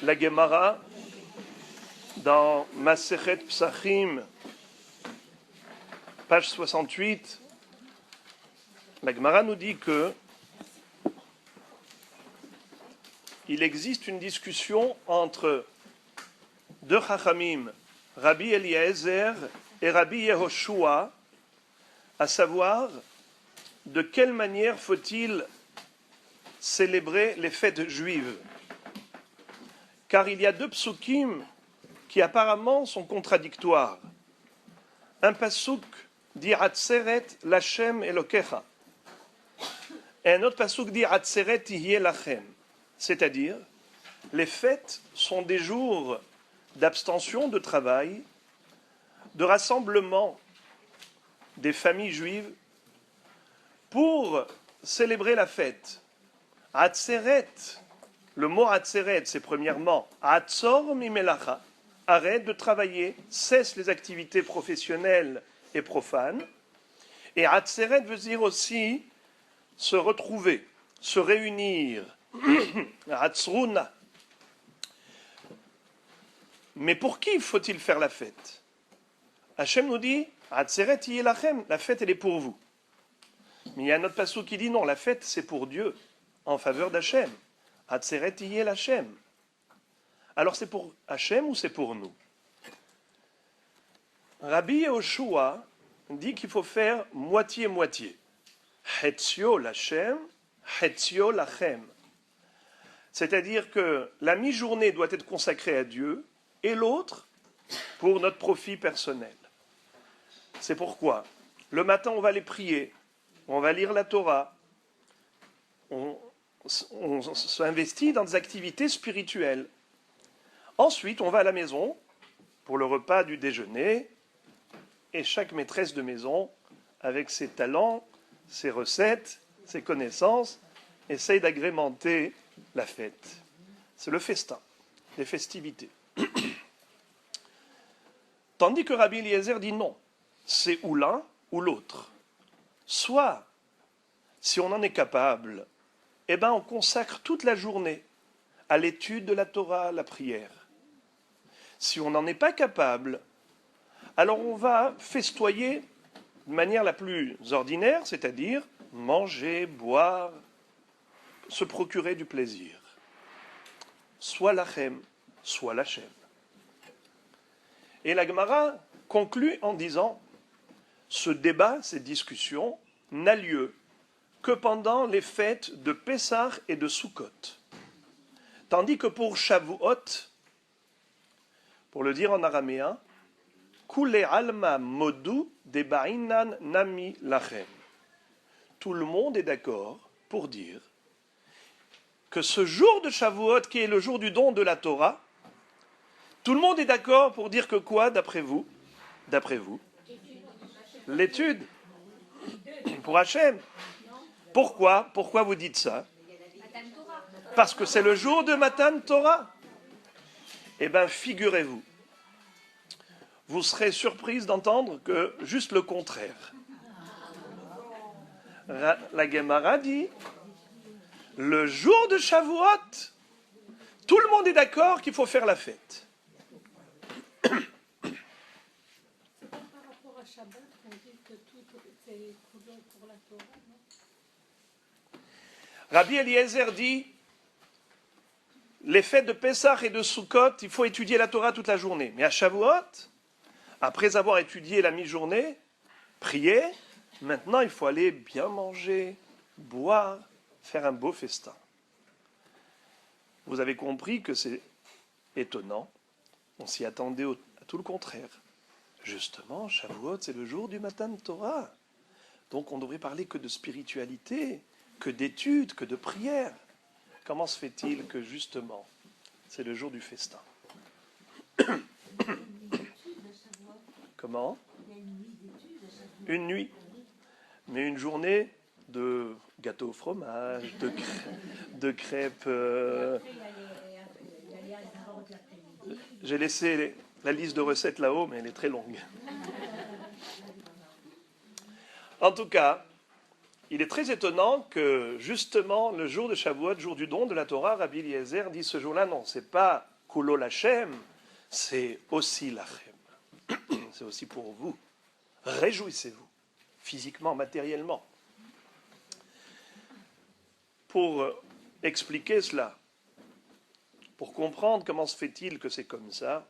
La Gemara, dans Masechet Psachim, page 68, la Gemara nous dit que il existe une discussion entre deux Chachamim, Rabbi Eliezer et Rabbi Yehoshua, à savoir de quelle manière faut-il célébrer les fêtes juives. Car il y a deux psukim qui apparemment sont contradictoires. Un pasuk dit Atzeret Lachem Elokecha, et un autre pasuk dit Atzeret Tihyeh Lachem, c'est-à-dire les fêtes sont des jours d'abstention de travail, de rassemblement des familles juives pour célébrer la fête. Atzeret, le mot Atzeret, c'est premièrement Atzor mimelacha, arrête de travailler, cesse les activités professionnelles et profanes. Et Atzeret veut dire aussi se retrouver, se réunir. Atzruna. Mais pour qui faut-il faire la fête? Hachem nous dit Atzeret yelachem, la fête elle est pour vous. Mais il y a un autre passage qui dit non, la fête c'est pour Dieu, en faveur d'Hachem. Atzeret yelachem. Alors c'est pour Hachem ou c'est pour nous? Rabbi Yehoshua dit qu'il faut faire moitié-moitié. Hetzio lachem, hetzio lachem. C'est-à-dire que la mi-journée doit être consacrée à Dieu et l'autre pour notre profit personnel. C'est pourquoi le matin on va aller prier, on va lire la Torah, on s'investit dans des activités spirituelles. Ensuite on va à la maison pour le repas du déjeuner et chaque maîtresse de maison, avec ses talents, ses recettes, ses connaissances, essaye d'agrémenter la fête. C'est le festin, les festivités. Tandis que Rabbi Eliezer dit non, c'est ou l'un ou l'autre. Soit, si on en est capable, eh ben on consacre toute la journée à l'étude de la Torah, à la prière. Si on n'en est pas capable, alors on va festoyer de manière la plus ordinaire, c'est-à-dire manger, boire, se procurer du plaisir. Soit lachem, soit lachem. Et la Gemara conclut en disant ce débat, cette discussion, n'a lieu que pendant les fêtes de Pessah et de Sukkot. Tandis que pour Shavuot, pour le dire en araméen, Kule alma modu de ba'inan nami lachem. Tout le monde est d'accord pour dire que ce jour de Shavuot, qui est le jour du don de la Torah, tout le monde est d'accord pour dire que quoi, d'après vous? D'après vous? L'étude. Pour Hachem. Pourquoi? Pourquoi vous dites ça? Parce que c'est le jour de Matan Torah. Eh bien, figurez-vous, vous serez surprise d'entendre que juste le contraire. La Gemara dit, le jour de Shavuot, tout le monde est d'accord qu'il faut faire la fête. C'est pas par rapport à Shabbat qu'on dit que tout c'est pour la Torah, non? Rabbi Eliezer dit, les fêtes de Pessah et de Sukkot, il faut étudier la Torah toute la journée. Mais à Shavuot, après avoir étudié la mi-journée, prier, maintenant il faut aller bien manger, boire, faire un beau festin. Vous avez compris que c'est étonnant. On s'y attendait à tout le contraire. Justement, Shavuot, c'est le jour du Matan Torah. Donc on devrait parler que de spiritualité, que d'études, que de prière. Comment se fait-il que justement, c'est le jour du festin? Comment? Une nuit. Mais une journée de gâteau au fromage, de crêpes. J'ai laissé la liste de recettes là-haut, mais elle est très longue. En tout cas, il est très étonnant que justement le jour de Shavuot, jour du don de la Torah, Rabbi Eliezer dit ce jour-là, non, c'est pas Kulo Lachem, c'est aussi lachem. C'est aussi pour vous. Réjouissez-vous, physiquement, matériellement. Pour expliquer cela, pour comprendre comment se fait-il que c'est comme ça,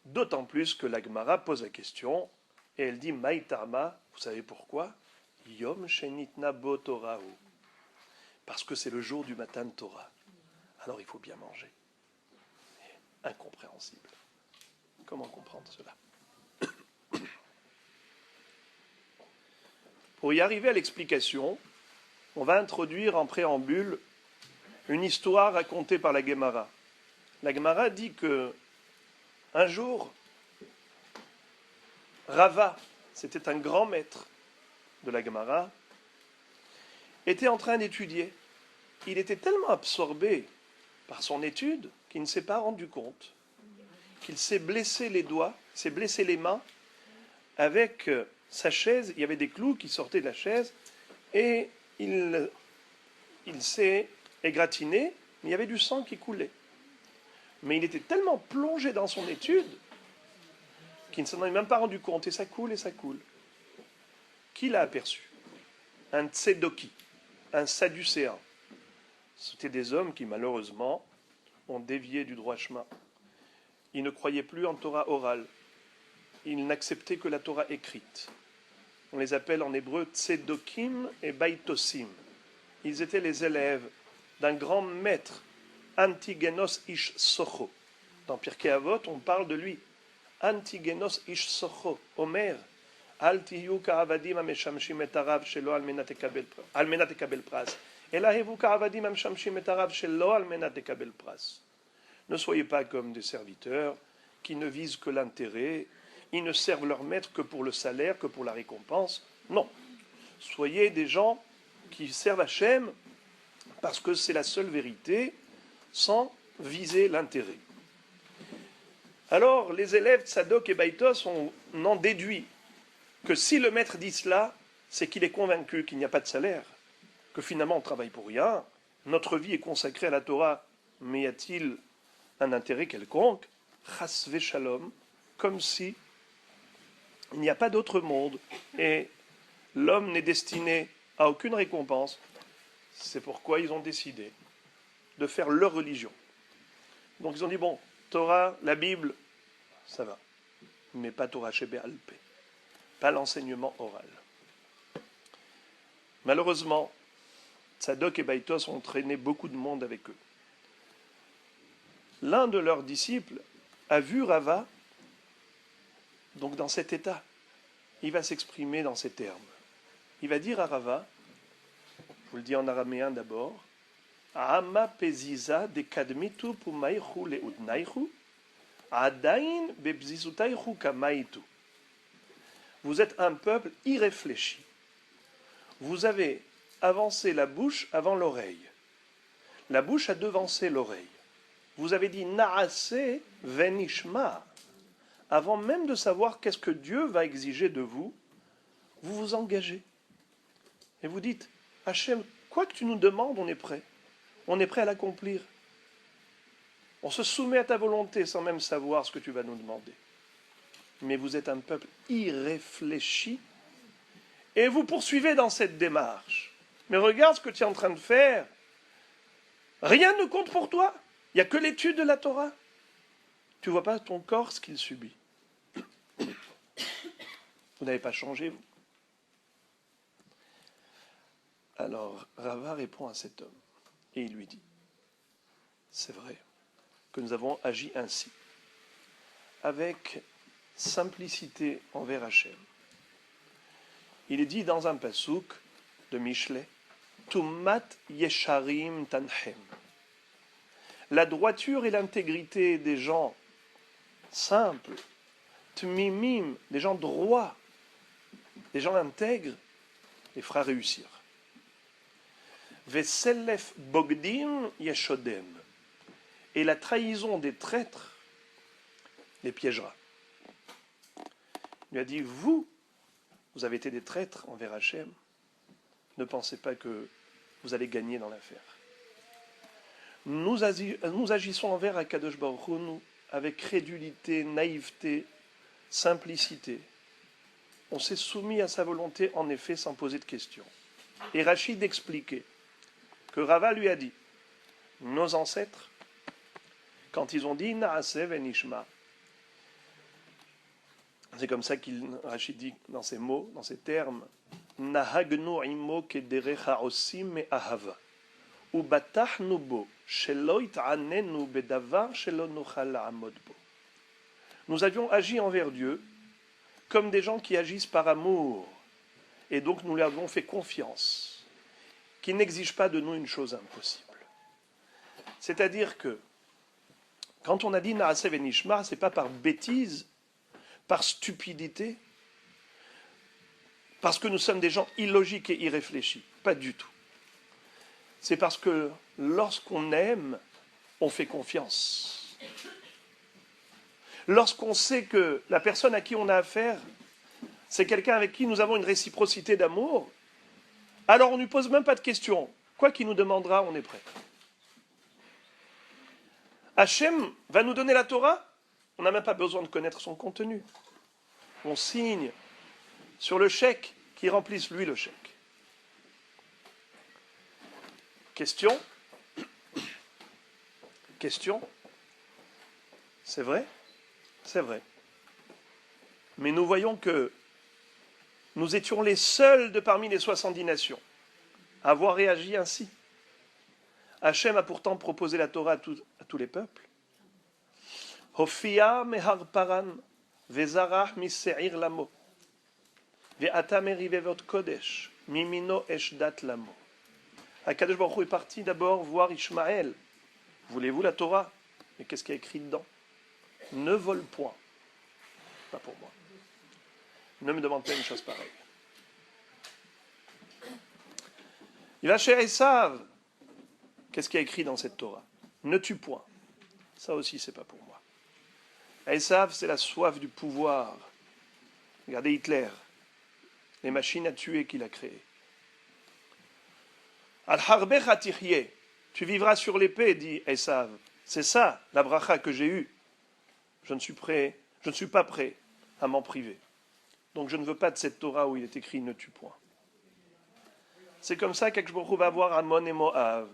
d'autant plus que la Gemara pose la question, et elle dit Maïtama, vous savez pourquoi? Yom Shenitna Bo Torahu. Parce que c'est le jour du matin de Torah. Alors il faut bien manger. Incompréhensible. Comment comprendre cela? Pour y arriver à l'explication, on va introduire en préambule une histoire racontée par la Gemara. La Gemara dit que un jour, Rava, c'était un grand maître de la Gemara, était en train d'étudier. Il était tellement absorbé par son étude qu'il ne s'est pas rendu compte qu'il s'est blessé les doigts, s'est blessé les mains avec sa chaise. Il y avait des clous qui sortaient de la chaise et il s'est égratigné, mais il y avait du sang qui coulait. Mais il était tellement plongé dans son étude qu'il ne s'en est même pas rendu compte. Et ça coule et ça coule. Qui l'a aperçu? Un tzedoki, un sadducéen. C'étaient des hommes qui, malheureusement, ont dévié du droit chemin. Ils ne croyaient plus en Torah orale. Ils n'acceptaient que la Torah écrite. On les appelle en hébreu tzedokim et baitosim. Ils étaient les élèves d'un grand maître, Antigenos ish Socho. Dans Pirkei Avot, on parle de lui. Antigenos ish Socho, Omer, Al tiyu ka'avadim ameshamshim et arav shelo al menat ekabel pras. Elahevu ka'avadim ameshamshim et arav shelo al menat ekabel pras. Ne soyez pas comme des serviteurs qui ne visent que l'intérêt, ils ne servent leur maître que pour le salaire, que pour la récompense. Non. Soyez des gens qui servent Hachem parce que c'est la seule vérité, sans viser l'intérêt. Alors, les élèves Tzadok et Baïtos ont en déduit que si le maître dit cela, c'est qu'il est convaincu qu'il n'y a pas de salaire, que finalement on travaille pour rien, notre vie est consacrée à la Torah, mais y a-t-il un intérêt quelconque? Chas v'shalom, comme si il n'y a pas d'autre monde et l'homme n'est destiné à aucune récompense. C'est pourquoi ils ont décidé de faire leur religion. Donc ils ont dit, bon, Torah, la Bible, ça va, mais pas Torah Shebe Alpé, pas l'enseignement oral. Malheureusement, Tzadok et Baïtos ont traîné beaucoup de monde avec eux. L'un de leurs disciples a vu Rava, donc dans cet état. Il va s'exprimer dans ces termes. Il va dire à Rava, je vous le dis en araméen d'abord, Ama peziza de kadmitu pumaychu leudnaichu, adain bebzizutaichu kamaitu. Vous êtes un peuple irréfléchi. Vous avez avancé la bouche avant l'oreille. La bouche a devancé l'oreille. Vous avez dit Naase venishma. Avant même de savoir qu'est-ce que Dieu va exiger de vous, vous vous engagez. Et vous dites, Hachem, quoi que tu nous demandes, on est prêt. On est prêt à l'accomplir. On se soumet à ta volonté sans même savoir ce que tu vas nous demander. Mais vous êtes un peuple irréfléchi et vous poursuivez dans cette démarche. Mais regarde ce que tu es en train de faire. Rien ne compte pour toi. Il n'y a que l'étude de la Torah. Tu ne vois pas ton corps ce qu'il subit. Vous n'avez pas changé, vous. Alors, Rava répond à cet homme et il lui dit, c'est vrai que nous avons agi ainsi, avec simplicité envers Hachem. Il est dit dans un pasouk de Michelet, Tumat Yesharim Tanchem. La droiture et l'intégrité des gens simples, Tmimim, des gens droits, des gens intègres, les fera réussir. Veselef Bogdim Yeshodem. Et la trahison des traîtres les piégera. Il lui a dit, vous avez été des traîtres envers Hachem. Ne pensez pas que vous allez gagner dans l'affaire. Nous agissons envers Akadosh Baruch Hu, nous, avec crédulité, naïveté, simplicité. On s'est soumis à sa volonté, en effet, sans poser de questions. Et Rachid expliquait que Rava lui a dit, nos ancêtres, quand ils ont dit Naaseh venishma, c'est comme ça qu'il Rachid dit dans ces mots, dans ces termes, Nahagnu imo kederecha osim me ahava, ubatachnu bo shelo it'anenu bedavar shelo nochal la'amod bo. Nous avions agi envers Dieu comme des gens qui agissent par amour, et donc nous lui avons fait confiance, qui n'exige pas de nous une chose impossible. C'est-à-dire que quand on a dit Naaseh venishma, ce n'est pas par bêtise, par stupidité, parce que nous sommes des gens illogiques et irréfléchis. Pas du tout. C'est parce que lorsqu'on aime, on fait confiance. Lorsqu'on sait que la personne à qui on a affaire, c'est quelqu'un avec qui nous avons une réciprocité d'amour, alors on ne lui pose même pas de questions. Quoi qu'il nous demandera, on est prêt. Hachem va nous donner la Torah, on n'a même pas besoin de connaître son contenu. On signe sur le chèque qui remplisse lui le chèque. Question. Question. C'est vrai? C'est vrai. Mais nous voyons que nous étions les seuls de parmi les 70 nations à avoir réagi ainsi. Hachem a pourtant proposé la Torah à tous les peuples. Hofia mehar paran vezarach miseir lamo ve'ata merivevot kodesh mimino eshdat lamo. Akadosh Baruch Hu est parti d'abord voir Ishmaël. Voulez-vous la Torah? Mais qu'est-ce qu'il y a écrit dedans? Ne vole point. Pas pour moi. Ne me demande pas une chose pareille. Il va chez Esav. Qu'est-ce qu'il y a écrit dans cette Torah? Ne tue point. Ça aussi, c'est pas pour moi. Esav, c'est la soif du pouvoir. Regardez Hitler. Les machines à tuer qu'il a créées. Al-Harbech Atichye. Tu vivras sur l'épée, dit Esav. C'est ça, la bracha que j'ai eue. Je ne suis pas prêt à m'en priver. Donc je ne veux pas de cette Torah où il est écrit ne tue point. C'est comme ça qu'Akadosh Baruch Hu va voir Ammon et Moab.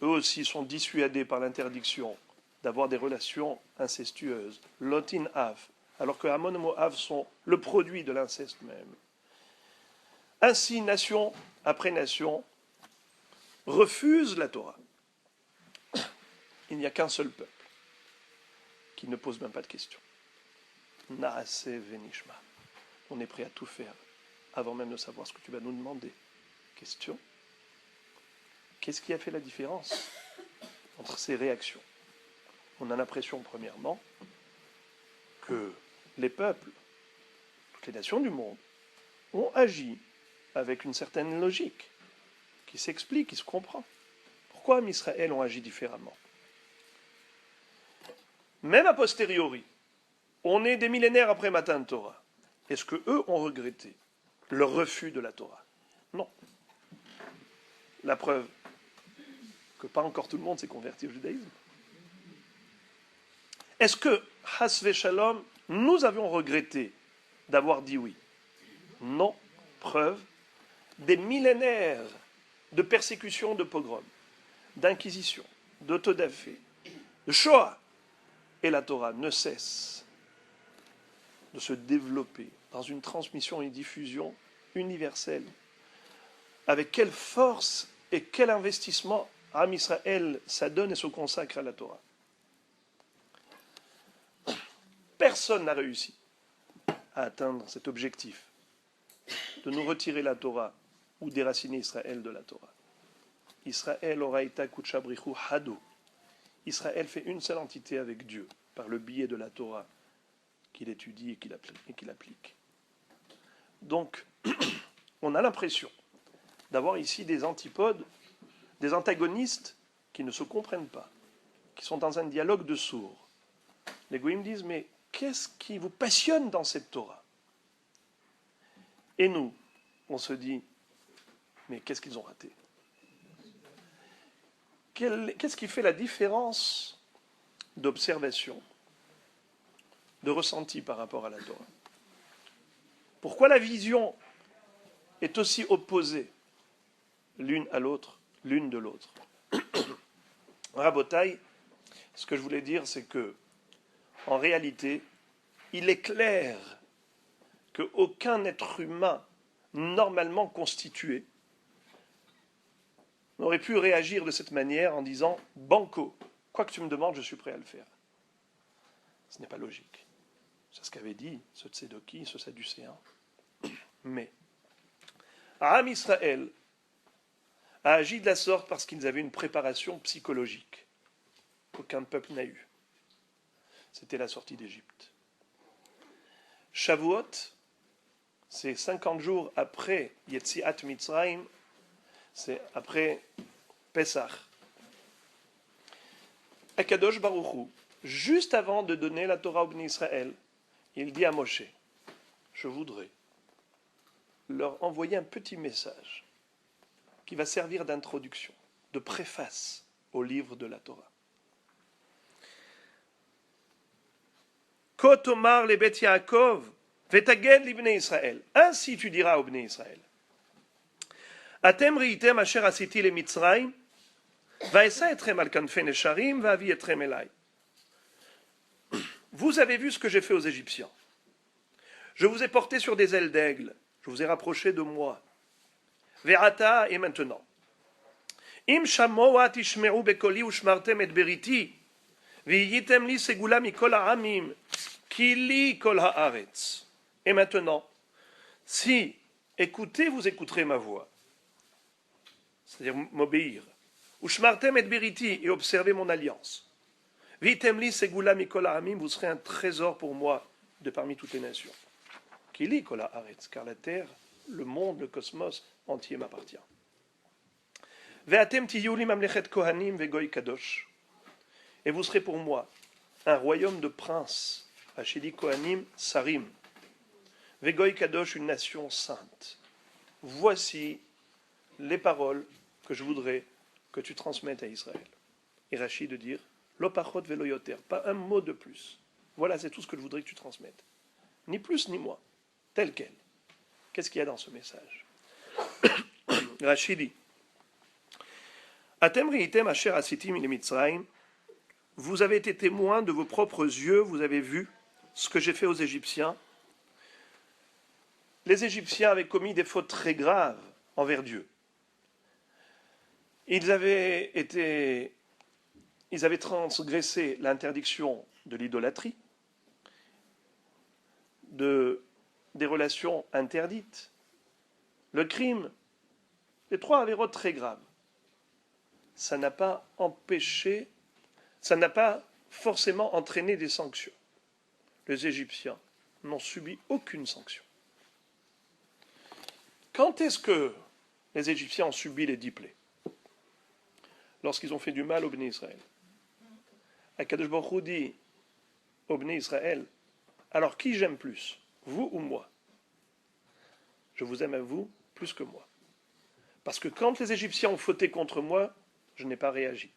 Eux aussi sont dissuadés par l'interdiction d'avoir des relations incestueuses. Lotin Av. Alors que Ammon et Moab sont le produit de l'inceste même. Ainsi, nation après nation refuse la Torah. Il n'y a qu'un seul peuple qui ne pose même pas de questions. Naaseh venishma. On est prêt à tout faire avant même de savoir ce que tu vas nous demander. Question. Qu'est-ce qui a fait la différence entre ces réactions? On a l'impression, premièrement, que les peuples, toutes les nations du monde, ont agi avec une certaine logique qui s'explique, qui se comprend. Pourquoi Israël ont agi différemment? Même a posteriori, on est des millénaires après Matan Torah. Est-ce qu'eux ont regretté leur refus de la Torah? Non. La preuve que pas encore tout le monde s'est converti au judaïsme. Est-ce que, Has Shalom, nous avions regretté d'avoir dit oui? Non. Preuve, des millénaires de persécutions, de pogroms, d'inquisition, d'autodafé, de Shoah, et la Torah ne cesse de se développer dans une transmission et une diffusion universelle. Avec quelle force et quel investissement Am Israël s'adonne et se consacre à la Torah. Personne n'a réussi à atteindre cet objectif de nous retirer la Torah ou déraciner Israël de la Torah. Israël oraita kuchabrichu hado. Israël fait une seule entité avec Dieu par le biais de la Torah qu'il étudie et qu'il applique. Donc, on a l'impression d'avoir ici des antipodes, des antagonistes qui ne se comprennent pas, qui sont dans un dialogue de sourds. Les goïms disent, mais qu'est-ce qui vous passionne dans cette Torah? Et nous, on se dit, mais qu'est-ce qu'ils ont raté? Qu'est-ce qui fait la différence d'observation, de ressenti par rapport à la Torah? Pourquoi la vision est aussi opposée l'une à l'autre, l'une de l'autre? Rabotai, ce que je voulais dire, c'est que, en réalité, il est clair qu'aucun être humain normalement constitué n'aurait pu réagir de cette manière en disant « Banco, quoi que tu me demandes, je suis prêt à le faire ». Ce n'est pas logique. C'est ce qu'avait dit ce Tsédoki, ce Sadducéen. Mais Am Israël a agi de la sorte parce qu'ils avaient une préparation psychologique qu'aucun peuple n'a eu. C'était la sortie d'Égypte. Shavuot, c'est 50 jours après Yetziat Mitzrayim, c'est après Pessah. Akadosh Baruch Hu, juste avant de donner la Torah au Bnei Israël, il dit à Moshe, je voudrais leur envoyer un petit message qui va servir d'introduction, de préface au livre de la Torah. Kotomar le Bet Yaakov, vetaged li Bnei Israël. Ainsi tu diras au Bnei Israël. Atem riitem asher asiti le Mitzrayim, vaesa etrem al kanfei nesharim, vaavi etrem elai. Vous avez vu ce que j'ai fait aux Égyptiens. Je vous ai porté sur des ailes d'aigle. Je vous ai rapproché de moi. Ve'ata, et maintenant. Im shamoa tishme'u bekoli ushmartem et beriti, ve'yitem li segula mikol ha'amim, ki li kol ha'aretz. Et maintenant, si écoutez, vous écouterez ma voix, c'est-à-dire m'obéir. Ushmartem et beriti, et observez mon alliance. Ve'yitem li segula mikol ha'amim, vous serez un trésor pour moi de parmi toutes les nations. Kili kol haaretz, car la terre, le monde, le cosmos entier m'appartient. Ve'atem tiyu li mamlechet kohanim ve'goy kadosh. Et vous serez pour moi un royaume de princes, Hashidi kohanim sarim, ve'goy kadosh, une nation sainte. Voici les paroles que je voudrais que tu transmettes à Israël. Et Rachid de dire, lo pachot ve'lo yoter, pas un mot de plus. Voilà, c'est tout ce que je voudrais que tu transmettes. Ni plus ni moins. Tel quel. Qu'est-ce qu'il y a dans ce message? Rachid dit Atem riitem asher asitim il Mitzrayim, vous avez été témoins de vos propres yeux, vous avez vu ce que j'ai fait aux Égyptiens. Les Égyptiens avaient commis des fautes très graves envers Dieu. Ils avaient transgressé l'interdiction de l'idolâtrie, des relations interdites, le crime, les trois avérotes très graves. Ça n'a pas empêché, ça n'a pas forcément entraîné des sanctions. Les Égyptiens n'ont subi aucune sanction. Quand est-ce que les Égyptiens ont subi les 10 plaies? Lorsqu'ils ont fait du mal au Bnei Israël. Akadosh Baruch Hu dit au Bnei Israël, alors qui j'aime plus, vous ou moi? Je vous aime à vous plus que moi. Parce que quand les Égyptiens ont fauté contre moi, je n'ai pas réagi.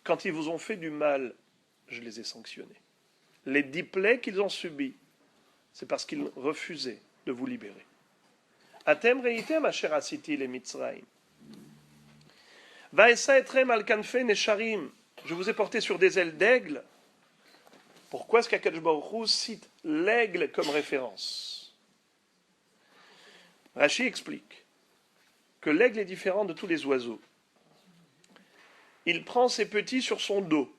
Quand ils vous ont fait du mal, je les ai sanctionnés. Les 10 plaies qu'ils ont subies, c'est parce qu'ils refusaient de vous libérer. Atem reitem asher asiti le Mitzrayim. Vaesa etrem al kanfei nesharim. Je vous ai porté sur des ailes d'aigle. Pourquoi est-ce qu'Akadosh Baruch Hu cite l'aigle comme référence? Rashi explique que l'aigle est différent de tous les oiseaux. Il prend ses petits sur son dos,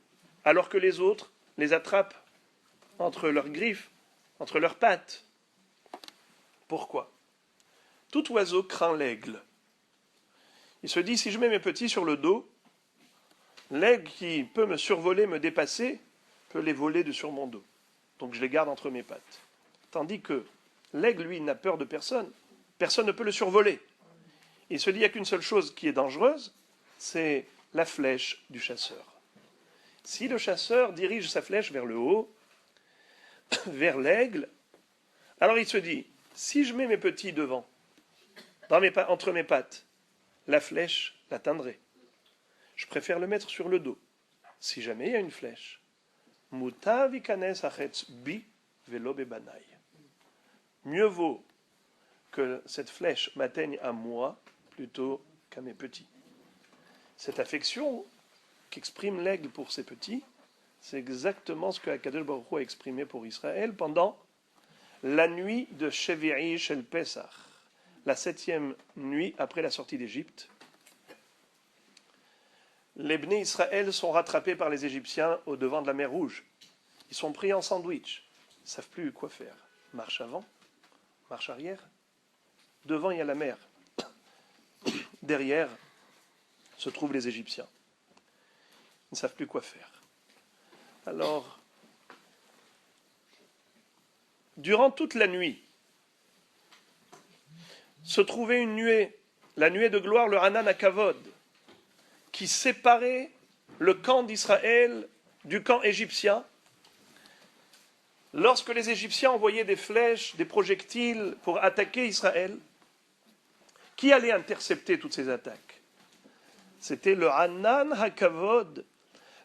alors que les autres les attrapent entre leurs griffes, entre leurs pattes. Pourquoi? Tout oiseau craint l'aigle. Il se dit, si je mets mes petits sur le dos, l'aigle qui peut me survoler, me dépasser, peut les voler de sur mon dos. Donc je les garde entre mes pattes. Tandis que l'aigle, lui, n'a peur de personne. Personne ne peut le survoler. Il se dit, il n'y a qu'une seule chose qui est dangereuse, c'est la flèche du chasseur. Si le chasseur dirige sa flèche vers le haut, vers l'aigle, alors il se dit, si je mets mes petits devant, entre mes pattes, la flèche l'atteindrait. Je préfère le mettre sur le dos. Si jamais il y a une flèche. Mutav ikanes achetz bi velo bebanai. Mieux vaut que cette flèche m'atteigne à moi plutôt qu'à mes petits. Cette affection qu'exprime l'aigle pour ses petits, c'est exactement ce que Akadosh Baruch Hu a exprimé pour Israël pendant la nuit de Shevi'i Shel Pesach, la 7e nuit après la sortie d'Égypte. Les Bnei Israël sont rattrapés par les Égyptiens au devant de la mer Rouge. Ils sont pris en sandwich. Ils ne savent plus quoi faire. Marche avant, marche arrière. Devant, il y a la mer. Derrière se trouvent les Égyptiens. Ils ne savent plus quoi faire. Alors, durant toute la nuit, se trouvait une nuée, la nuée de gloire, le Hanan Akavod, qui séparait le camp d'Israël du camp égyptien. Lorsque les Égyptiens envoyaient des flèches, des projectiles pour attaquer Israël, qui allait intercepter toutes ces attaques? C'était le Hanan Hakavod,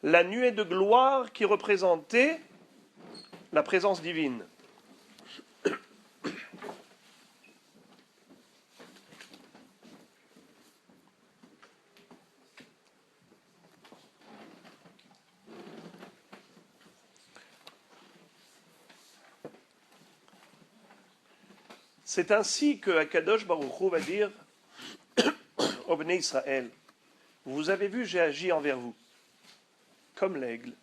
la nuée de gloire qui représentait la présence divine. C'est ainsi que Akadosh Baruch Hu va dire au Bnei Israël, vous avez vu, j'ai agi envers vous comme l'aigle.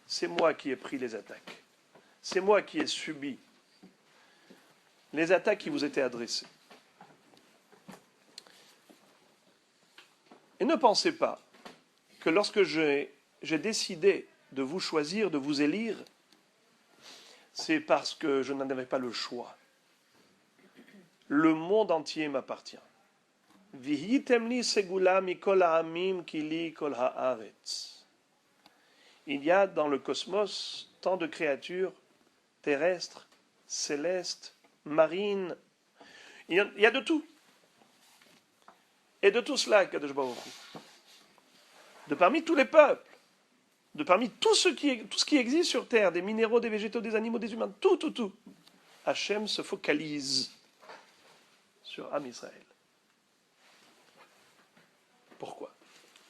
C'est moi qui ai pris les attaques. C'est moi qui ai subi les attaques qui vous étaient adressées. Et ne pensez pas que lorsque j'ai décidé de vous choisir, de vous élire, c'est parce que je n'en avais pas le choix. Le monde entier m'appartient. Vihitemli segula mikol ha'amim kili kol haaretz. Il y a dans le cosmos tant de créatures terrestres, célestes, marines. Il y a de tout. Et de tout cela, Kadosh Baruch Hu, de parmi tous les peuples, de parmi tout ce qui existe sur Terre, des minéraux, des végétaux, des animaux, des humains, tout, Hachem se focalise sur Am Israël. Pourquoi?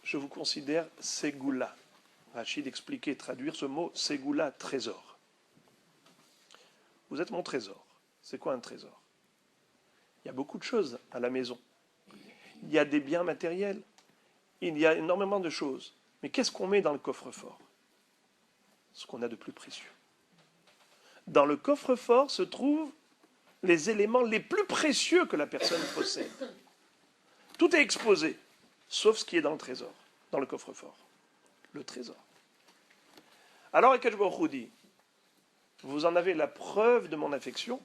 Je vous considère Ségoula. Rachid expliquait, traduire ce mot, Ségoula, trésor. Vous êtes mon trésor. C'est quoi un trésor? Il y a beaucoup de choses à la maison. Il y a des biens matériels. Il y a énormément de choses. Mais qu'est-ce qu'on met dans le coffre-fort? Ce qu'on a de plus précieux. Dans le coffre-fort se trouvent les éléments les plus précieux que la personne possède. Tout est exposé, sauf ce qui est dans le trésor, dans le coffre-fort. Le trésor. Alors, Akadosh Baruch Hu dit, vous en avez la preuve de mon affection,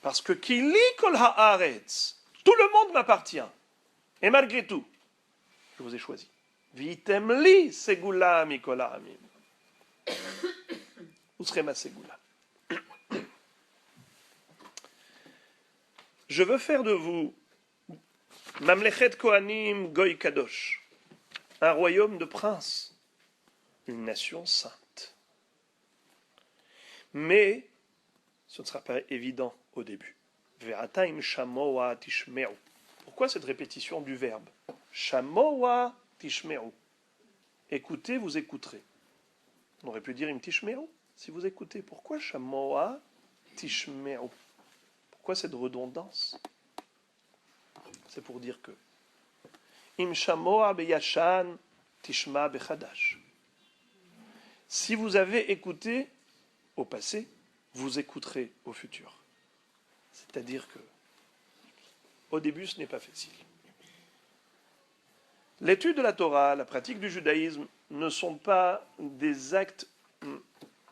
parce que Kili kol haaretz, tout le monde m'appartient. Et malgré tout, je vous ai choisi. Vitem li segula mikol ha'amim. Vous serez ma segula. Je veux faire de vous Mamlechet Kohanim Goy Kadosh, un royaume de princes, une nation sainte. Mais ce ne sera pas évident au début. Ve'ataim shamoa tishme'u. Pourquoi cette répétition du verbe? Shamoa tishme'u. Écoutez, vous écouterez. On aurait pu dire im tishme'u, si vous écoutez. Pourquoi shamoa tishme'u? Pourquoi cette redondance? C'est pour dire que Im shamoa beyashan tishma bechadash. Si vous avez écouté au passé, vous écouterez au futur. C'est-à-dire que au début, ce n'est pas facile. L'étude de la Torah, la pratique du judaïsme ne sont pas des actes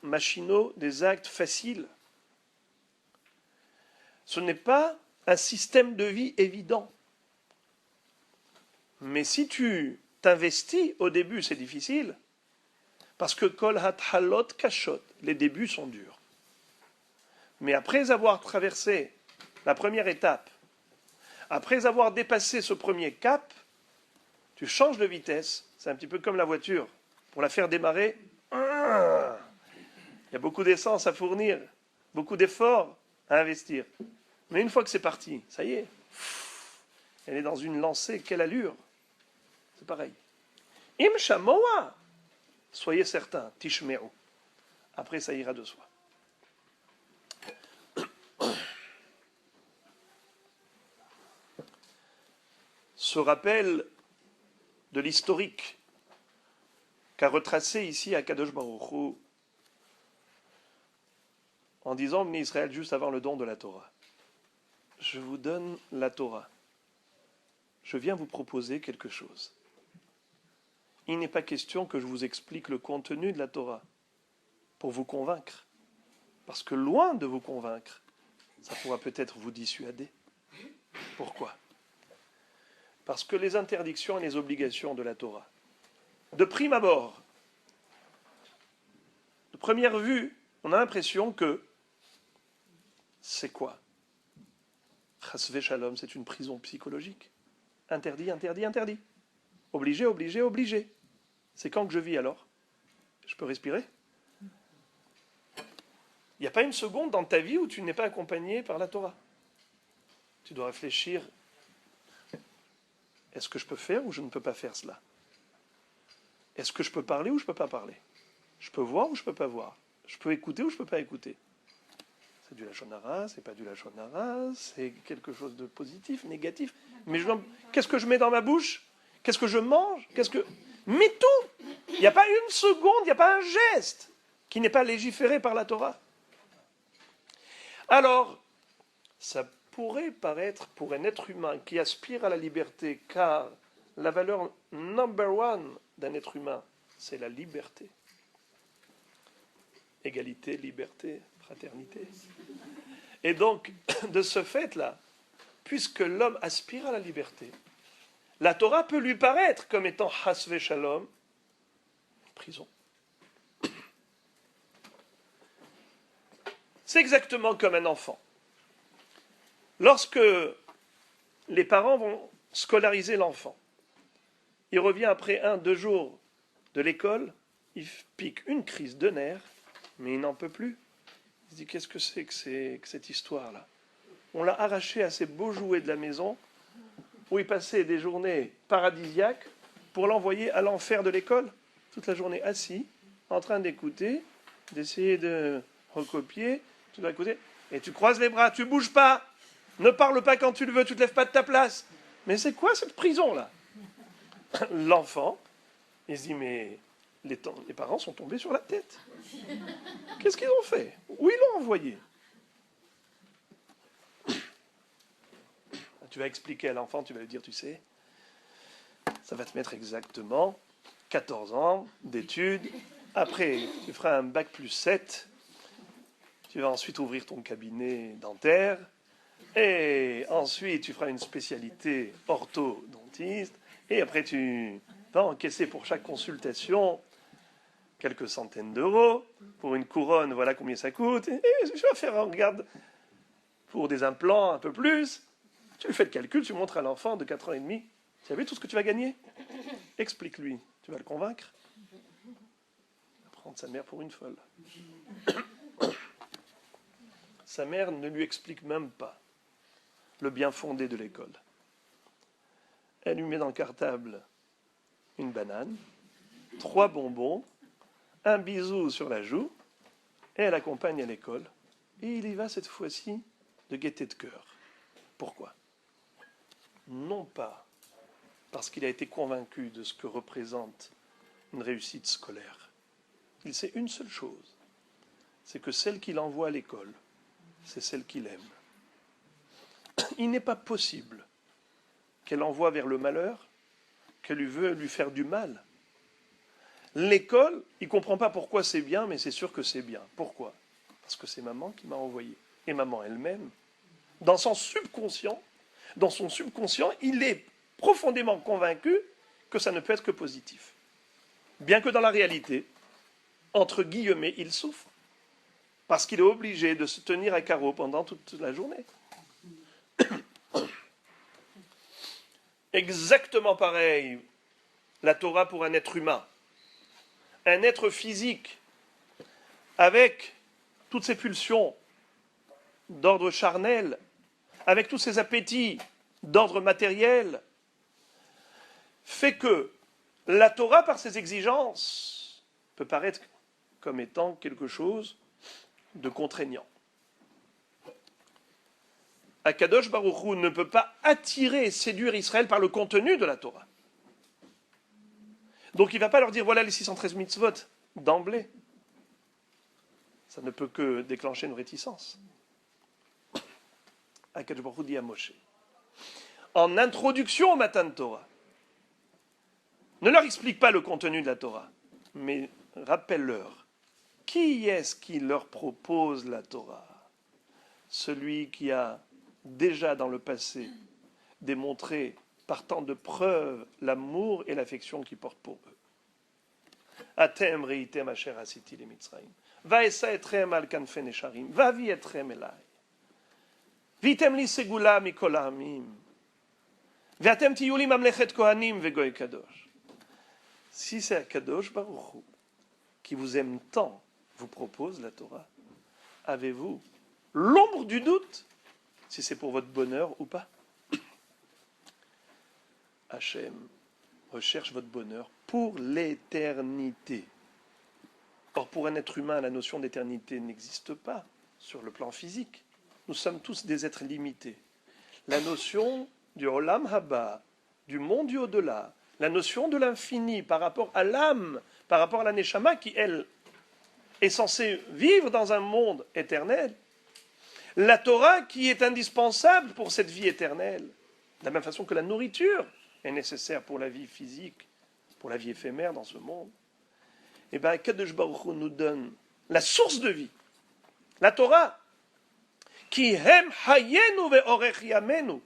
machinaux, des actes faciles. Ce n'est pas un système de vie évident. Mais si tu t'investis, au début c'est difficile, parce que kol hathalot kashot, les débuts sont durs. Mais après avoir traversé la première étape, après avoir dépassé ce premier cap, Tu changes de vitesse, c'est un petit peu comme la voiture. Pour la faire démarrer, il y a beaucoup d'essence à fournir, beaucoup d'efforts à investir. Mais une fois que c'est parti, ça y est, elle est dans une lancée, quelle allure. C'est pareil. Im shamoa, soyez certains, tishmeru. Après, ça ira de soi. Ce rappel de l'historique qu'a retracé ici Akadosh Baruch Hu en disant Bnei Israël juste avant le don de la Torah. Je vous donne la Torah. Je viens vous proposer quelque chose. Il n'est pas question que je vous explique le contenu de la Torah pour vous convaincre. Parce que loin de vous convaincre, ça pourra peut-être vous dissuader. Pourquoi ? Parce que les interdictions et les obligations de la Torah, de prime abord, de première vue, on a l'impression que c'est quoi ? Chasvé Shalom, c'est une prison psychologique. Interdit, interdit, interdit. Obligé, obligé, obligé. C'est quand que je vis alors ? Je peux respirer ? Il n'y a pas une seconde dans ta vie où tu n'es pas accompagné par la Torah. Tu dois réfléchir, est-ce que je peux faire ou je ne peux pas faire cela ? Est-ce que je peux parler ou je ne peux pas parler ? Je peux voir ou je ne peux pas voir ? Je peux écouter ou je ne peux pas écouter ? C'est du lachon hara, c'est pas du lachon hara, c'est quelque chose de positif, négatif. Mais qu'est-ce que je mets dans ma bouche ? Qu'est-ce que je mange ? Mais tout ! Il n'y a pas une seconde, il n'y a pas un geste qui n'est pas légiféré par la Torah. Alors, ça pourrait paraître pour un être humain qui aspire à la liberté, car la valeur number one d'un être humain, c'est la liberté. Égalité, liberté, fraternité. Et donc, de ce fait-là, puisque l'homme aspire à la liberté, la Torah peut lui paraître comme étant Hasvé Shalom, prison. C'est exactement comme un enfant. Lorsque les parents vont scolariser l'enfant, il revient après 1-2 jours de l'école, il pique une crise de nerfs, mais il n'en peut plus. Il se dit, qu'est-ce que c'est que cette histoire-là ? On l'a arraché à ses beaux jouets de la maison, où il passait des journées paradisiaques, pour l'envoyer à l'enfer de l'école, toute la journée assis, en train d'écouter, d'essayer de recopier, tout d'un côté, et tu croises les bras, tu bouges pas, ne parle pas quand tu le veux, tu te lèves pas de ta place. Mais c'est quoi cette prison-là ? L'enfant, il se dit, mais les parents sont tombés sur la tête. Qu'est-ce qu'ils ont fait ? Où ils l'ont envoyé ? Tu vas expliquer à l'enfant, tu vas lui dire, tu sais, ça va te mettre exactement 14 ans d'études. Après, tu feras un bac plus 7. Tu vas ensuite ouvrir ton cabinet dentaire. Et ensuite, tu feras une spécialité orthodontiste. Et après, tu vas encaisser pour chaque consultation quelques centaines d'euros. Pour une couronne, voilà combien ça coûte. Et tu vas faire, regarde, pour des implants un peu plus. Tu lui fais le calcul, tu montres à l'enfant de 4 ans et demi. Tu as vu tout ce que tu vas gagner ? Explique-lui. Tu vas le convaincre ? Il va prendre sa mère pour une folle. Sa mère ne lui explique même pas le bien fondé de l'école. Elle lui met dans le cartable une banane, 3 bonbons, un bisou sur la joue, et elle accompagne à l'école. Et il y va cette fois-ci de gaieté de cœur. Pourquoi ? Non pas parce qu'il a été convaincu de ce que représente une réussite scolaire. Il sait une seule chose, c'est que celle qu'il envoie à l'école, c'est celle qu'il aime. Il n'est pas possible qu'elle envoie vers le malheur, qu'elle veut lui faire du mal. L'école, il ne comprend pas pourquoi c'est bien, mais c'est sûr que c'est bien. Pourquoi ? Parce que c'est maman qui m'a envoyé. Et maman elle-même, dans son subconscient, il est profondément convaincu que ça ne peut être que positif. Bien que dans la réalité, entre guillemets, il souffre. Parce qu'il est obligé de se tenir à carreau pendant toute la journée. Exactement pareil la Torah pour un être humain, un être physique, avec toutes ses pulsions d'ordre charnel, avec tous ses appétits d'ordre matériel, fait que la Torah, par ses exigences, peut paraître comme étant quelque chose de contraignant. Akadosh Baruch Hu ne peut pas attirer et séduire Israël par le contenu de la Torah. Donc il ne va pas leur dire voilà les 613 mitzvot d'emblée. Ça ne peut que déclencher une réticence. Akadosh Baruch Hu dit à Moshe, en introduction au matin de Torah, ne leur explique pas le contenu de la Torah, mais rappelle-leur qui est-ce qui leur propose la Torah. Celui qui a déjà dans le passé démontré par tant de preuves l'amour et l'affection qu'il porte pour eux. Atem reitem asher asiti le Mitzrayim. Vaesa etrem al kanfe nesharim. Vavi etrem elai. Vitem li segula mikol ha'amim. Ve'atem tiyu li mamlechet kohanim vegoy kadosh. Si c'est Akadosh Baruch Hu qui vous aime tant, vous propose la Torah, avez-vous l'ombre du doute si c'est pour votre bonheur ou pas? Hachem recherche votre bonheur pour l'éternité. Or, pour un être humain, la notion d'éternité n'existe pas sur le plan physique. Nous sommes tous des êtres limités. La notion du Olam Haba, du monde du au-delà, la notion de l'infini par rapport à l'âme, par rapport à la Neshama qui, elle, est censée vivre dans un monde éternel, la Torah qui est indispensable pour cette vie éternelle, de la même façon que la nourriture est nécessaire pour la vie physique, pour la vie éphémère dans ce monde, et bien Kadosh Baruch Hu nous donne la source de vie, la Torah, qui hem hayenu ve'orech yamenu,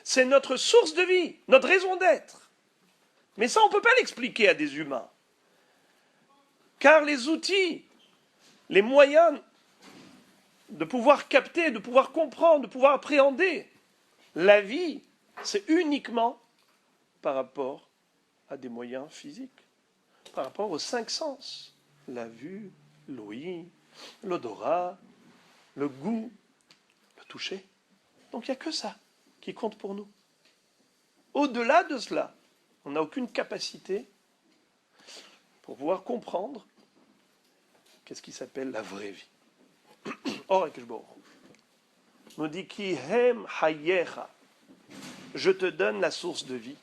c'est notre source de vie, notre raison d'être. Mais ça, on ne peut pas l'expliquer à des humains. Car les outils, les moyens de pouvoir capter, de pouvoir comprendre, de pouvoir appréhender la vie, c'est uniquement par rapport à des moyens physiques, par rapport aux 5 sens. La vue, l'ouïe, l'odorat, le goût, le toucher. Donc il n'y a que ça qui compte pour nous. Au-delà de cela, on n'a aucune capacité pour pouvoir comprendre qu'est-ce qui s'appelle la vraie vie. Or, Akadosh Baruch Hu nous dit Ki hem hayecha, je te donne la source de vie.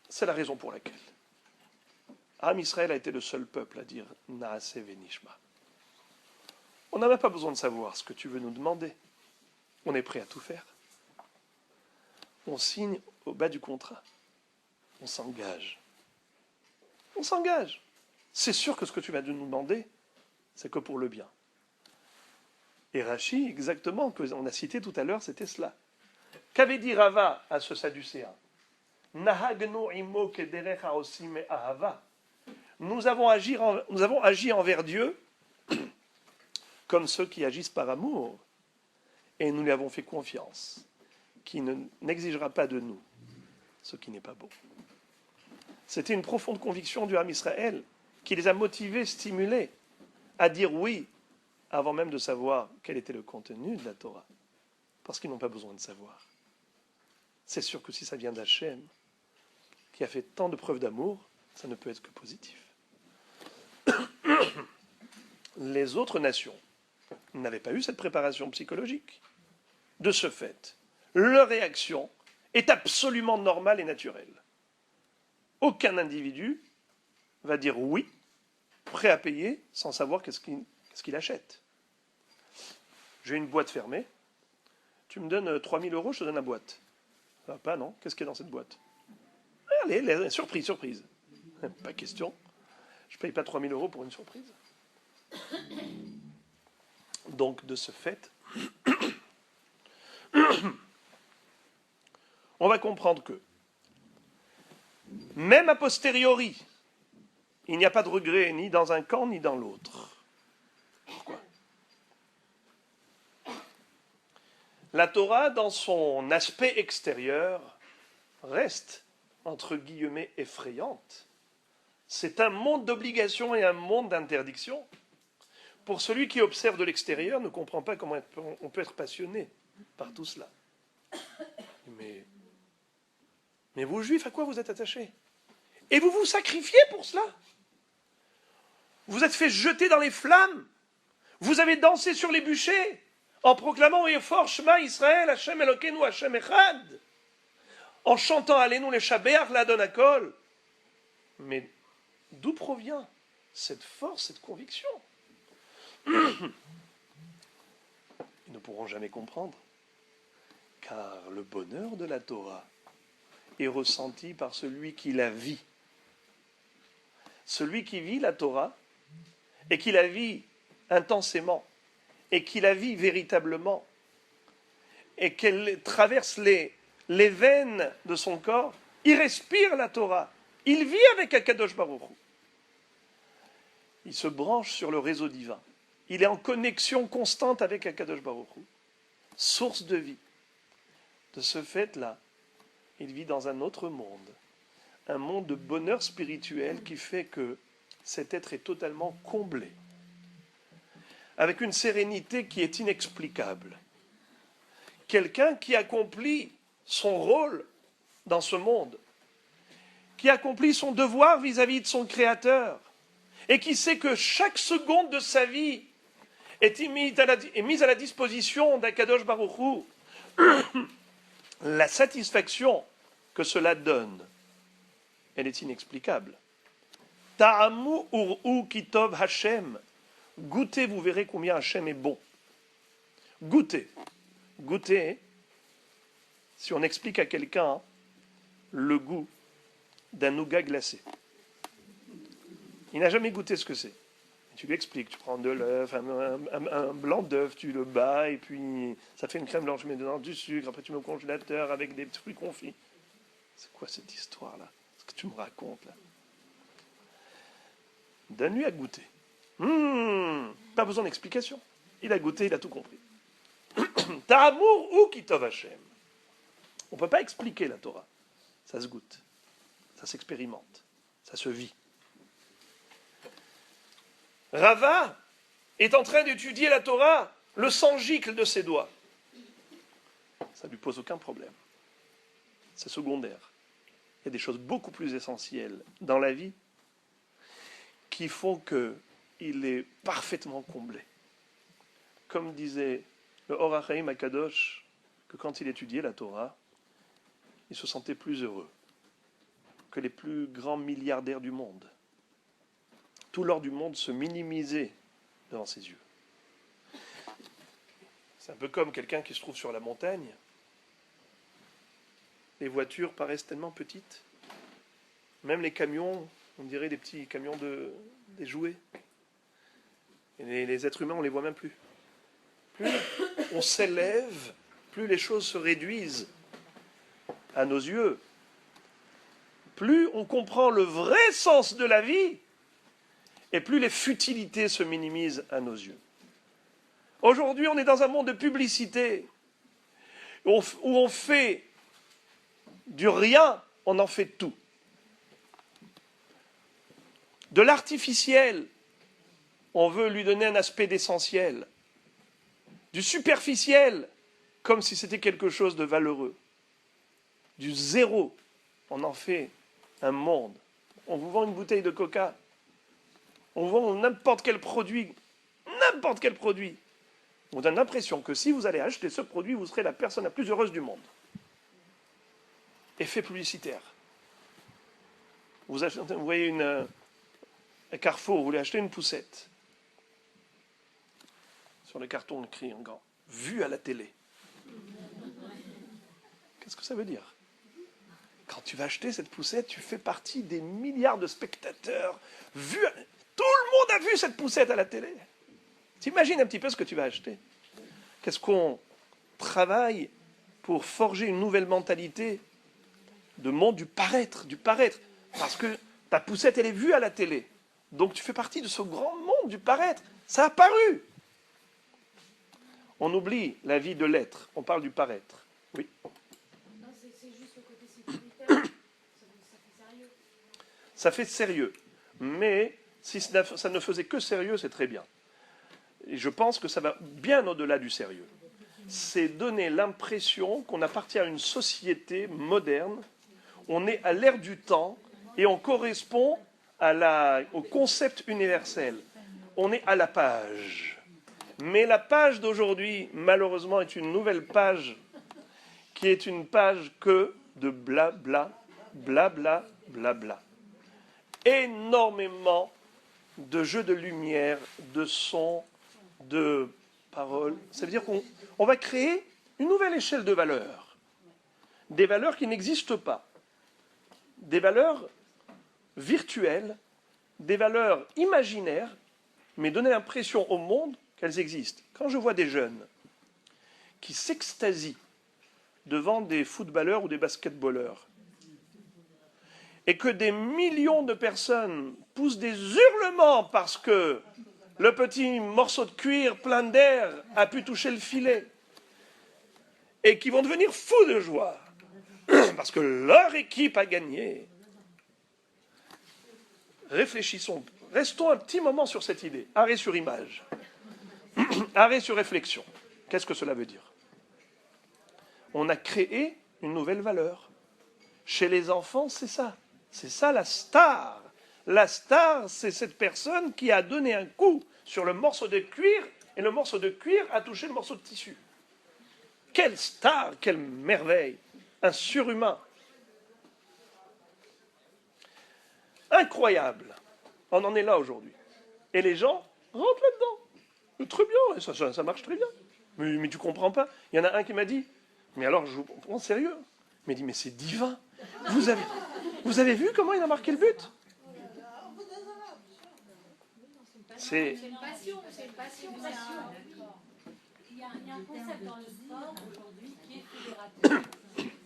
C'est la raison pour laquelle Am Israël a été le seul peuple à dire Naase venishma. On n'a même pas besoin de savoir ce que tu veux nous demander. On est prêt à tout faire. On signe au bas du contrat. On s'engage. On s'engage. C'est sûr que ce que tu vas nous demander, c'est que pour le bien. Et Rashi, exactement, que on a cité tout à l'heure, c'était cela. Qu'avait dit Rava à ce Sadducéen? Nahagnu imo kederech haosim ahava. Nous avons agi envers Dieu comme ceux qui agissent par amour. Et nous lui avons fait confiance, qui n'exigera pas de nous ce qui n'est pas beau. C'était une profonde conviction du Ham Israël qui les a motivés, stimulés à dire oui, avant même de savoir quel était le contenu de la Torah. Parce qu'ils n'ont pas besoin de savoir. C'est sûr que si ça vient d'Hachem, qui a fait tant de preuves d'amour, ça ne peut être que positif. Les autres nations n'avaient pas eu cette préparation psychologique. De ce fait, leur réaction est absolument normale et naturelle. Aucun individu va dire oui, prêt à payer, sans savoir qu'est-ce qu'il achète. J'ai une boîte fermée, tu me donnes 3 000 €, je te donne la boîte. Ça va pas, non? Qu'est-ce qu'il y a dans cette boîte? Allez, surprise. Pas question. Je ne paye pas 3 000 € pour une surprise. Donc, de ce fait, on va comprendre que, même a posteriori, il n'y a pas de regret ni dans un camp ni dans l'autre. Pourquoi? La Torah, dans son aspect extérieur, reste, entre guillemets, effrayante. C'est un monde d'obligations et un monde d'interdictions. Pour celui qui observe de l'extérieur, ne comprend pas comment on peut être passionné par tout cela. Mais vous, Juifs, à quoi vous êtes attachés? Et vous vous sacrifiez pour cela? Vous êtes fait jeter dans les flammes. Vous avez dansé sur les bûchers en proclamant Yefort Shema Israël, Hashem Elokeinu, Hashem Echad, en chantant Alenu les Shabeach, l'Adon Hakol. Mais d'où provient cette force, cette conviction? Ils ne pourront jamais comprendre, car le bonheur de la Torah est ressenti par celui qui la vit. Celui qui vit la Torah et qui la vit intensément et qui la vit véritablement et qu'elle traverse les veines de son corps, il respire la Torah, il vit avec Akadosh Baruch Hu. Il se branche sur le réseau divin. Il est en connexion constante avec Akadosh Baruch Hu, source de vie. De ce fait-là, il vit dans un autre monde, un monde de bonheur spirituel qui fait que cet être est totalement comblé, avec une sérénité qui est inexplicable. Quelqu'un qui accomplit son rôle dans ce monde, qui accomplit son devoir vis-à-vis de son Créateur, et qui sait que chaque seconde de sa vie est mise à la disposition d'Akadosh Baruch Hu, la satisfaction que cela donne, elle est inexplicable. Ta'amu ur'u kitov Hashem. Goûtez, vous verrez combien Hashem est bon. Goûtez. Goûtez, si on explique à quelqu'un le goût d'un nougat glacé. Il n'a jamais goûté ce que c'est. Tu lui expliques, tu prends de l'œuf, un blanc d'œuf, tu le bats, et puis ça fait une crème blanche, tu mets dedans du sucre, après tu mets au congélateur avec des fruits confits. C'est quoi cette histoire-là? Ce que tu me racontes là? Donne-lui à goûter. Pas besoin d'explication. Il a goûté, il a tout compris. Ta'amour ou kitov Hashem. On ne peut pas expliquer la Torah. Ça se goûte, ça s'expérimente, ça se vit. Rava est en train d'étudier la Torah, le sang gicle de ses doigts. Ça ne lui pose aucun problème. C'est secondaire. Il y a des choses beaucoup plus essentielles dans la vie qui font qu'il est parfaitement comblé. Comme disait le Or HaChaim Akadosh, que quand il étudiait la Torah, il se sentait plus heureux que les plus grands milliardaires du monde. Tout l'or du monde se minimisait devant ses yeux. C'est un peu comme quelqu'un qui se trouve sur la montagne. Les voitures paraissent tellement petites. Même les camions, on dirait des petits camions des jouets. Et les êtres humains, on ne les voit même plus. Plus on s'élève, plus les choses se réduisent à nos yeux. Plus on comprend le vrai sens de la vie, et plus les futilités se minimisent à nos yeux. Aujourd'hui, on est dans un monde de publicité, où on fait du rien, on en fait tout. De l'artificiel, on veut lui donner un aspect d'essentiel. Du superficiel, comme si c'était quelque chose de valeureux. Du zéro, on en fait un monde. On vous vend une bouteille de coca, on vend n'importe quel produit. On vous donne l'impression que si vous allez acheter ce produit, vous serez la personne la plus heureuse du monde. Effet publicitaire. Vous voyez un Carrefour, vous voulez acheter une poussette. Sur le carton, on écrit en grand « Vu à la télé ». Qu'est-ce que ça veut dire? Quand tu vas acheter cette poussette, tu fais partie des milliards de spectateurs vus. Tout le monde a vu cette poussette à la télé. T'imagines un petit peu ce que tu vas acheter. Qu'est-ce qu'on travaille pour forger une nouvelle mentalité de monde du paraître. Parce que ta poussette, elle est vue à la télé. Donc tu fais partie de ce grand monde du paraître. Ça a apparu. On oublie la vie de l'être, on parle du paraître. Oui. Non, c'est juste le côté sécuritaire. Ça fait sérieux. Ça fait sérieux. Mais si ça ne faisait que sérieux, c'est très bien. Et je pense que ça va bien au-delà du sérieux. C'est donner l'impression qu'on appartient à une société moderne, on est à l'ère du temps et on correspond au concept universel. On est à la page. Mais la page d'aujourd'hui, malheureusement, est une nouvelle page qui est une page que de blabla, blabla, blabla. Énormément de jeux de lumière, de sons, de paroles. Ça veut dire qu'on va créer une nouvelle échelle de valeurs. Des valeurs qui n'existent pas. Des valeurs virtuelles, des valeurs imaginaires, mais donner l'impression au monde qu'elles existent. Quand je vois des jeunes qui s'extasient devant des footballeurs ou des basketballeurs, et que des millions de personnes poussent des hurlements parce que le petit morceau de cuir plein d'air a pu toucher le filet, et qui vont devenir fous de joie parce que leur équipe a gagné. Réfléchissons, restons un petit moment sur cette idée. Arrêt sur image, arrêt sur réflexion. Qu'est-ce que cela veut dire? On a créé une nouvelle valeur. Chez les enfants, c'est ça. C'est ça la star. La star, c'est cette personne qui a donné un coup sur le morceau de cuir et le morceau de cuir a touché le morceau de tissu. Quelle star, quelle merveille. Un surhumain. Incroyable. On en est là aujourd'hui. Et les gens rentrent là-dedans. Très bien, ça marche très bien. Mais tu comprends pas. Il y en a un qui m'a dit, mais alors je vous prends sérieux. Il m'a dit, mais c'est divin. Vous avez vu comment il a marqué le but? C'est une passion, c'est une passion. Il y a un concept dans le sport aujourd'hui qui est fédérateur.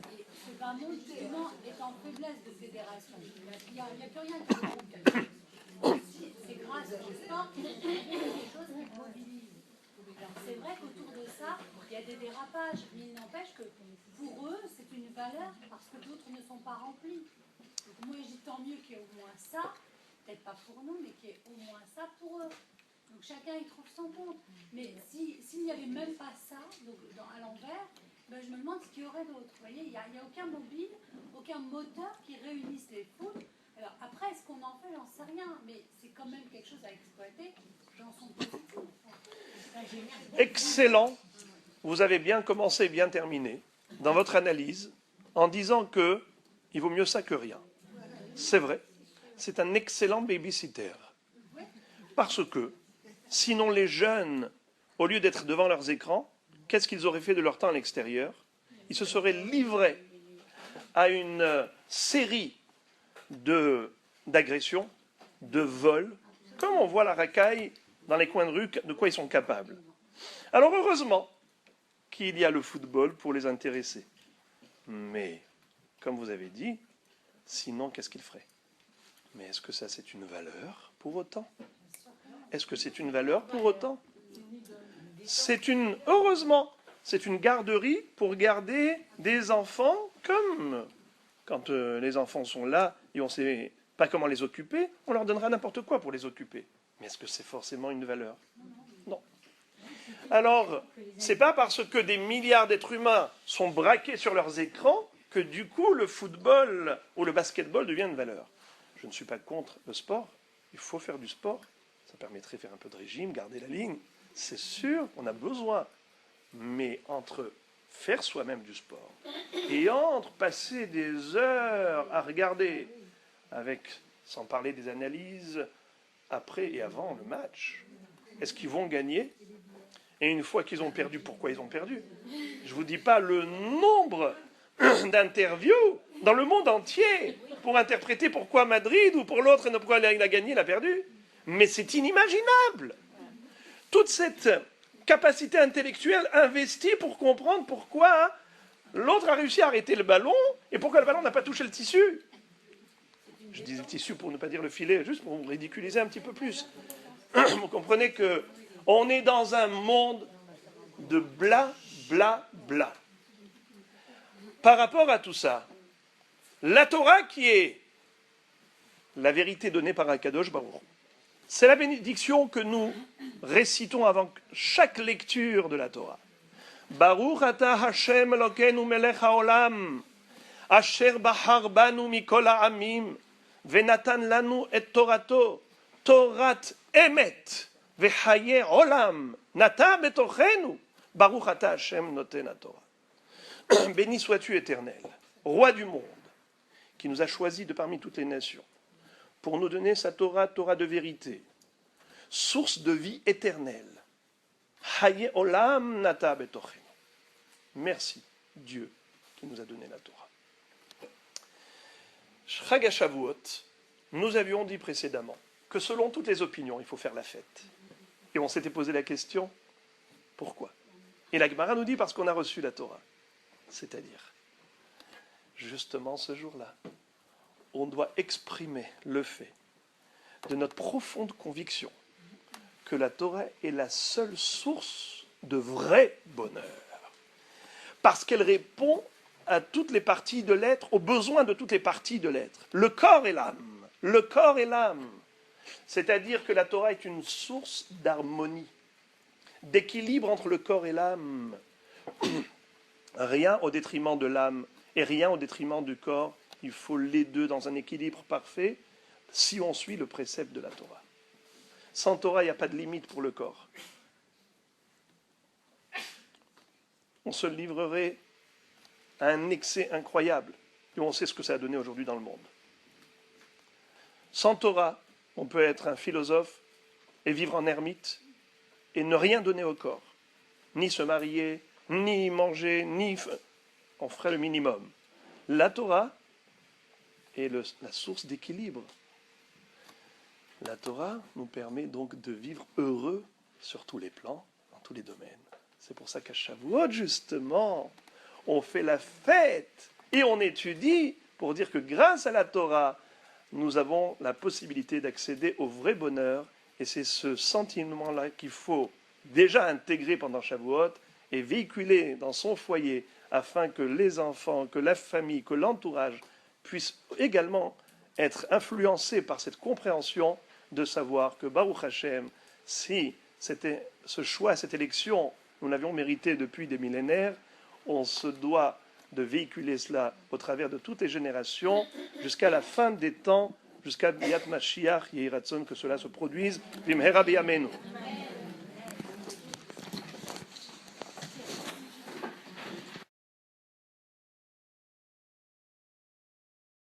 Et ce bas monde, justement, est en faiblesse de fédération. Il n'y a plus rien qui groupe. C'est grâce au sport qu'il y a des choses qui mobilisent. Alors c'est vrai qu'autour de ça, il y a des dérapages, mais il n'empêche que pour eux, c'est une valeur parce que d'autres ne sont pas remplis. Donc moi, je dis tant mieux qu'il y ait au moins ça, peut-être pas pour nous, mais qu'il y ait au moins ça pour eux. Donc chacun y trouve son compte. Mais s'il n'y avait même pas ça, donc à l'envers, ben je me demande ce qu'il y aurait d'autre. Vous voyez, il n'y a aucun mobile, aucun moteur qui réunisse les foules. Alors après, est-ce qu'on en fait, j'en sais rien, mais c'est quand même quelque chose à exploiter. J'en suis positive. excellent. Vous avez bien commencé, bien terminé dans votre analyse en disant que il vaut mieux ça que rien. C'est vrai. C'est un excellent babysitter. Parce que sinon les jeunes, au lieu d'être devant leurs écrans, qu'est-ce qu'ils auraient fait de leur temps à l'extérieur? Ils se seraient livrés à une série d'agressions, de vols, comme on voit la racaille dans les coins de rue, de quoi ils sont capables. Alors heureusement qu'il y a le football pour les intéresser. Mais, comme vous avez dit, sinon qu'est-ce qu'ils feraient? Mais est-ce que ça c'est une valeur pour autant? Est-ce que c'est une valeur pour autant? Heureusement, c'est une garderie pour garder des enfants comme quand les enfants sont là et on ne sait pas comment les occuper, on leur donnera n'importe quoi pour les occuper. Mais est-ce que c'est forcément une valeur? Non. Alors, c'est pas parce que des milliards d'êtres humains sont braqués sur leurs écrans que du coup le football ou le basketball devient une valeur. Je ne suis pas contre le sport, il faut faire du sport, ça permettrait de faire un peu de régime, garder la ligne, c'est sûr qu'on a besoin. Mais entre faire soi-même du sport et entre passer des heures à regarder, sans parler des analyses, après et avant le match, est-ce qu'ils vont gagner? Et une fois qu'ils ont perdu, pourquoi ils ont perdu? Je ne vous dis pas le nombre d'interviews dans le monde entier pour interpréter pourquoi Madrid ou pour l'autre, pourquoi il a gagné, il a perdu. Mais c'est inimaginable. Toute cette capacité intellectuelle investie pour comprendre pourquoi l'autre a réussi à arrêter le ballon et pourquoi le ballon n'a pas touché le tissu. Je dis le tissu pour ne pas dire le filet, juste pour vous ridiculiser un petit peu plus. Vous comprenez qu'on est dans un monde de bla, bla, bla. Par rapport à tout ça, la Torah qui est la vérité donnée par Akadosh Baruch Hu, c'est la bénédiction que nous récitons avant chaque lecture de la Torah. Baruch ata Hashem Elokeinu melech haolam, asher bahar banu mikol ha'amim, venatan lanu et Torato, Torat emet, vechaye olam, nata betochenu, Baruch ata Hashem noten Torah. Béni sois-tu, Éternel, roi du monde, qui nous a choisis de parmi toutes les nations, pour nous donner sa Torah, Torah de vérité, source de vie éternelle. Haye olam nata betochenu. Merci, Dieu, qui nous a donné la Torah. Chag HaShavuot, nous avions dit précédemment que selon toutes les opinions, il faut faire la fête. Et on s'était posé la question, pourquoi? Et la Gemara nous dit parce qu'on a reçu la Torah. C'est-à-dire, justement ce jour-là, on doit exprimer le fait de notre profonde conviction que la Torah est la seule source de vrai bonheur. Parce qu'elle répond à toutes les parties de l'être, aux besoins de toutes les parties de l'être. Le corps et l'âme. Le corps et l'âme. C'est-à-dire que la Torah est une source d'harmonie, d'équilibre entre le corps et l'âme. Rien au détriment de l'âme et rien au détriment du corps. Il faut les deux dans un équilibre parfait si on suit le précepte de la Torah. Sans Torah, il n'y a pas de limite pour le corps. On se livrerait à un excès incroyable. Et on sait ce que ça a donné aujourd'hui dans le monde. Sans Torah, on peut être un philosophe et vivre en ermite et ne rien donner au corps. Ni se marier, ni manger, on ferait le minimum. La Torah est la source d'équilibre. La Torah nous permet donc de vivre heureux sur tous les plans, dans tous les domaines. C'est pour ça qu'à Shavuot, justement, on fait la fête et on étudie pour dire que grâce à la Torah, nous avons la possibilité d'accéder au vrai bonheur. Et c'est ce sentiment-là qu'il faut déjà intégrer pendant Shavuot et véhiculer dans son foyer afin que les enfants, que la famille, que l'entourage puissent également être influencés par cette compréhension de savoir que Baruch Hashem, si c'était ce choix, cette élection, nous l'avions mérité depuis des millénaires, on se doit de véhiculer cela au travers de toutes les générations jusqu'à la fin des temps, jusqu'à Biat Mashiach, Yehi Ratzon, que cela se produise. Bimhera biyamenu.